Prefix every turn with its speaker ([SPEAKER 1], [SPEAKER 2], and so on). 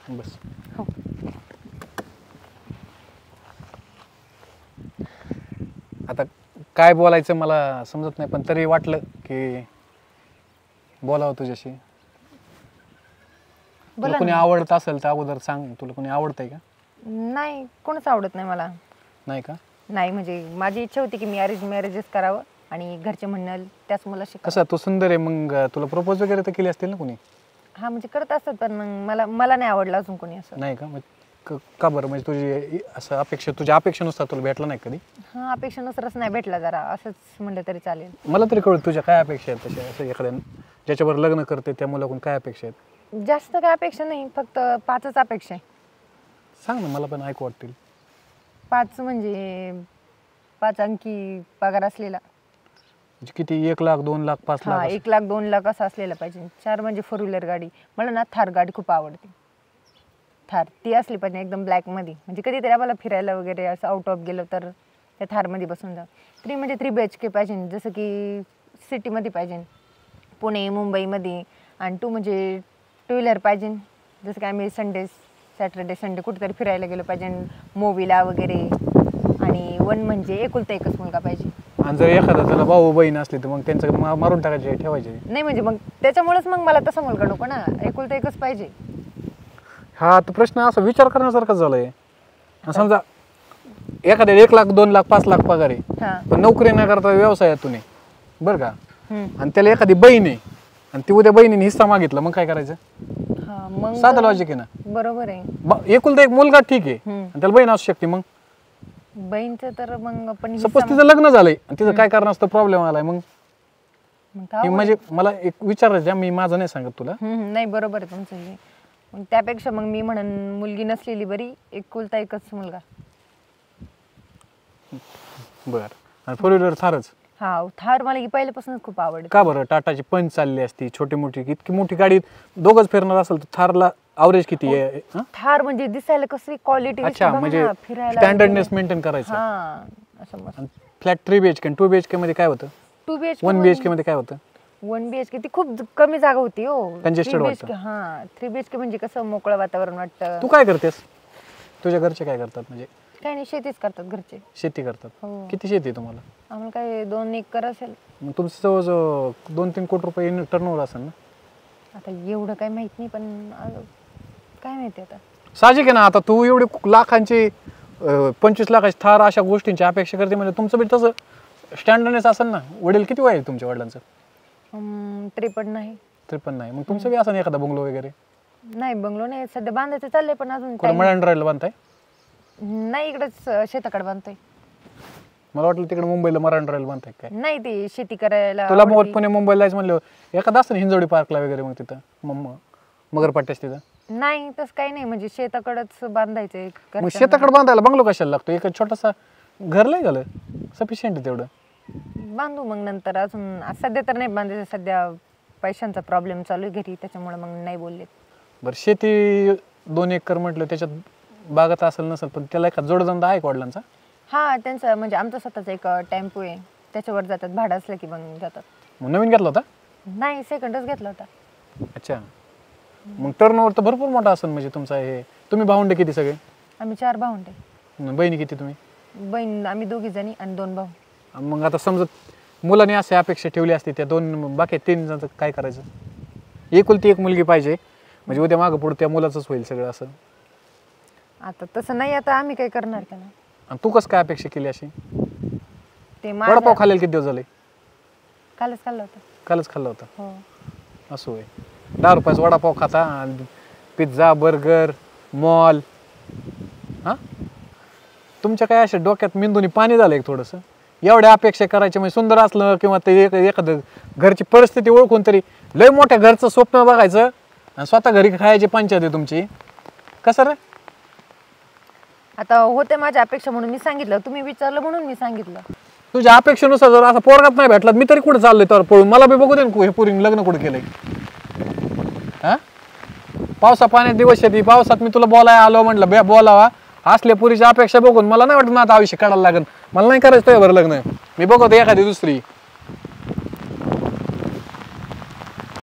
[SPEAKER 1] बस.
[SPEAKER 2] हो.
[SPEAKER 1] आता काय बोलायचं मला समजत नाही, पण तरी वाटलं की बोलावं तुझ्याशी. तुला
[SPEAKER 2] बोला
[SPEAKER 1] कोणी
[SPEAKER 2] ना.
[SPEAKER 1] आवडत असेल तर अगोदर सांग, तुला कोणी आवडतंय का?
[SPEAKER 2] नाही, कोणच आवडत नाही मला.
[SPEAKER 1] नाही का?
[SPEAKER 2] नाही, म्हणजे माझी इच्छा होती की मी अरेंज मॅरेजच करावं आणि घरचे म्हणाल त्याच मुलाशी
[SPEAKER 1] कसं तू सुंदर आहे, मग तुला प्रपोज वगैरे तर केली असतील ना कोणी?
[SPEAKER 2] हा, म्हणजे करत असतात, पण मग मला नाही आवडलं अजून कोणी असं.
[SPEAKER 1] नाही का? का बरं, म्हणजे तुझी असं अपेक्षा, तुझ्या अपेक्षेनुसार तुला भेटला नाही कधी?
[SPEAKER 2] हा, अपेक्षेनुसारच नाही भेटला, जरा असंच म्हणलं तरी चालेल.
[SPEAKER 1] मला तरी कळत तुझ्या काय अपेक्षा आहेत तशा, असं एखाद्या ज्याच्यावर लग्न करते त्या मुलाकडून काय अपेक्षा आहेत?
[SPEAKER 2] जास्त काय अपेक्षा नाही, फक्त 5च अपेक्षा आहे.
[SPEAKER 1] सांग ना, मला पण ऐकू वाटतील.
[SPEAKER 2] 5 म्हणजे 5 अंकी पगार असलेला.
[SPEAKER 1] म्हणजे किती? 1 लाख, 2 लाख, 5 लाख?
[SPEAKER 2] हा, 1 लाख 2 लाख असं असलेलं पाहिजे. 4 म्हणजे 4 व्हीलर गाडी. मला ना थार गाडी खूप आवडते. थार ती असली पाहिजे एकदम ब्लॅकमध्ये, म्हणजे कधीतरी आम्हाला फिरायला वगैरे असं आउट ऑफ गेलं तर त्या थारमध्ये बसून जा. 3 म्हणजे 3 BHK पाहिजे, जसं की सिटीमध्ये पाहिजे, पुणे मुंबईमध्ये. आणि 2 म्हणजे 2 व्हीलर पाहिजे, जसं की आम्ही सॅटर्डे संडे कुठेतरी फिरायला गेलो पाहिजे, मूवीला वगैरे. आणि 1 म्हणजे एकुलता एकच मुलगा पाहिजे.
[SPEAKER 1] आणि जर एखादा त्याला भाऊ बहीण असली तर मग त्यांचं मारून टाकायचे, ठेवायचे
[SPEAKER 2] नाही, म्हणजे मग त्याच्यामुळेच मग मला तसा मुलगा नको ना, एकुलता एकच पाहिजे.
[SPEAKER 1] हा, तर प्रश्न असा विचार करण्यासारखाच झालाय. समजा एखाद्या 1 लाख, 2 लाख, 5 लाख पगार आहे,
[SPEAKER 2] हा.
[SPEAKER 1] पण नोकरी न करता व्यवसायातून आहे, बरं का?
[SPEAKER 2] हम्म.
[SPEAKER 1] आणि त्याला एखादी बहीण आहे आणि ती उद्या बहिणीने हिस्सा मागितला, मग काय करायचं?
[SPEAKER 2] हा, मग
[SPEAKER 1] साधं लॉजिक आहे ना.
[SPEAKER 2] बरोबर आहे.
[SPEAKER 1] एकुलता एक मुलगा ठीक आहे, आणि त्याला बहीण असू शकते. मग
[SPEAKER 2] बहीणचं तर मग आपण
[SPEAKER 1] सपोज तिचं लग्न झालंय आणि तिचं काय कारण असतं, प्रॉब्लेम आलाय, मग म्हणजे मला एक विचारायचं, मी माझं नाही सांगत तुला.
[SPEAKER 2] नाही, बरोबर आहे तुमचं हे. मग त्यापेक्षा मग मी म्हणन मुलगी नसलेली बरी, एकुलता एकच मुलगा.
[SPEAKER 1] बरं. आणि 4 व्हीलर थारच?
[SPEAKER 2] हा, थार मला ही पहिल्यापासूनच खूप आवडते.
[SPEAKER 1] का बरं? टाटाची पंच चालली असती, छोटी मोठी, इतकी मोठी गाडी दोघंच फिरणार असेल तर थारला ॲव्हरेज किती आहे?
[SPEAKER 2] थार म्हणजे दिसायला कसं क्वालिटी,
[SPEAKER 1] अच्छा, म्हणजे
[SPEAKER 2] फिरायला
[SPEAKER 1] स्टँडर्डनेस मेंटेन करायचं.
[SPEAKER 2] हा, असं मस्त.
[SPEAKER 1] फ्लॅट 3 BHK, 2 BHK मध्ये काय होतं? 1 BHK मध्ये काय होतं?
[SPEAKER 2] 1 BHK ती खूप कमी जागा होती हो.
[SPEAKER 1] Congested
[SPEAKER 2] 3
[SPEAKER 1] वाटतं.
[SPEAKER 2] BHK, हा 3 BHK म्हणजे कसं मोकळं वातावरण वाटतं.
[SPEAKER 1] तू काय करतेस? तुझ्या घरचे काय करतात? म्हणजे
[SPEAKER 2] काही नाही, शेतीच करतात घरचे.
[SPEAKER 1] शेती करतात?
[SPEAKER 2] हो.
[SPEAKER 1] किती शेती आहे तुम्हाला?
[SPEAKER 2] आम्हाला काय 2 एकर असेल.
[SPEAKER 1] मग तुमचं जवळजवळ 2-3 कोटी रुपये टर्नओव्हर असेल ना?
[SPEAKER 2] आता एवढं काय माहित नाही, पण काय माहिती आता.
[SPEAKER 1] साहजिक आहे ना. आता तू एवढी लाखांची 25 लाखाची थार अशा गोष्टींची अपेक्षा करते, म्हणजे तुमचं बी तसं स्टँडर्डनेस असेल ना. वडील किती वय आहे तुमच्या वडिलांचं?
[SPEAKER 2] 53 नाही.
[SPEAKER 1] 53 नाही. मग तुमचं बी असं नाही एखादा बंगलो वगैरे?
[SPEAKER 2] नाही, बंगलो नाही सध्या, बांधायचं चाललंय, पण अजून
[SPEAKER 1] मळ्यान राहिलं बांधताय?
[SPEAKER 2] नाही, इकडेच शेताकडे बांधतोय.
[SPEAKER 1] मला वाटलं तिकडे मुंबईला मराठा राहिलं बांधताय काय?
[SPEAKER 2] नाही, ते शेती करायला
[SPEAKER 1] तुला मग पुणे मुंबईला जायचं म्हणलं एखादा असतं ना हिंजवडी पार्कला वगैरे, मग तिथं मगरपट्ट्याच तिथं?
[SPEAKER 2] नाही, तसं काही नाही, म्हणजे शेताकडेच बांधायचंय.
[SPEAKER 1] मग शेताकडे बांधायला बंगलो कशाला लागतो? एक छोटासा घर लय झालं, सफिशियंट आहे तेवढं.
[SPEAKER 2] बांधू मग नंतर, अजून सध्या तर नाही बांधायचं, सध्या पैशांचा प्रॉब्लेम चालू आहे घरी, त्याच्यामुळे मग नाही बोलले.
[SPEAKER 1] बरं, शेती 2 एकर म्हटलं, त्याच्यात बागत असेल नसेल, पण त्याला एखादा जोडधंदा आहे वडिलांचा?
[SPEAKER 2] हा, त्यांचं म्हणजे आमचा स्वतःचा एक टेम्पो आहे, त्याच्यावर जातात, भाडं असलं की मग जातात.
[SPEAKER 1] मग नवीन घेतला होता?
[SPEAKER 2] नाही, सेकंडच घेतला होता.
[SPEAKER 1] अच्छा. मग टर्नओव्हर तर भरपूर मोठा असेल म्हणजे तुमचा. हे तुम्ही भावंडे किती सगळे?
[SPEAKER 2] आम्ही 4 भावंडे.
[SPEAKER 1] बहिणी किती तुम्ही?
[SPEAKER 2] बहीण आम्ही 2 जणी आणि 2 भाऊ.
[SPEAKER 1] मग आता समजत मुलांनी अशी अपेक्षा ठेवली असती, त्या 2 बाकी 3 जण काय करायचं? एकुलती एक मुलगी पाहिजे, म्हणजे उद्या मागं पुढे त्या मुलाचंच होईल सगळं असं.
[SPEAKER 2] आता तसं नाही, आता आम्ही काय करणार त्याला.
[SPEAKER 1] आणि तू कसं काय अपेक्षा केली अशी?
[SPEAKER 2] ते
[SPEAKER 1] वडापाव खाल्लेला किती दिवस झाले?
[SPEAKER 2] कालच खाल्ला होता.
[SPEAKER 1] कालच खाल्ला होता?
[SPEAKER 2] हो.
[SPEAKER 1] असं होय. 10 रुपयाचा वडापाव खाता आणि पिझ्झा, बर्गर, मॉल. हां, तुमच्या काय अशा डोक्यात मेंदूनी पाणी झालं एक थोडंसं? एवढ्या अपेक्षा करायच्या, म्हणजे सुंदर असलं किंवा ते एखादं घरची परिस्थिती ओळखून तरी लय मोठ्या घरचं स्वप्न बघायचं आणि स्वतः घरी खायची पंचायत आहे तुमची. कसं रे?
[SPEAKER 2] आता होते माझ्या अपेक्षा म्हणून मी सांगितलं, तुम्ही विचारलं म्हणून मी सांगितलं.
[SPEAKER 1] तुझ्या अपेक्षेनुसार जर असा पोरगात नाही भेटला, मी तरी कुठे चाललोय तर पळून? मला बी बघू दे ना, हे पोरीने लग्न कुठे केलंय. हा, पावसा पाण्यात दिवस येते, पावसात मी तुला बोलायला आलो, म्हटलं बोलावा. असल्या पुरीची अपेक्षा बघून मला नाही वाटत माझं आयुष्य काढायला लागेल. मला नाही करायचं बरं लग्न, मी बघतो एखादी दुसरी.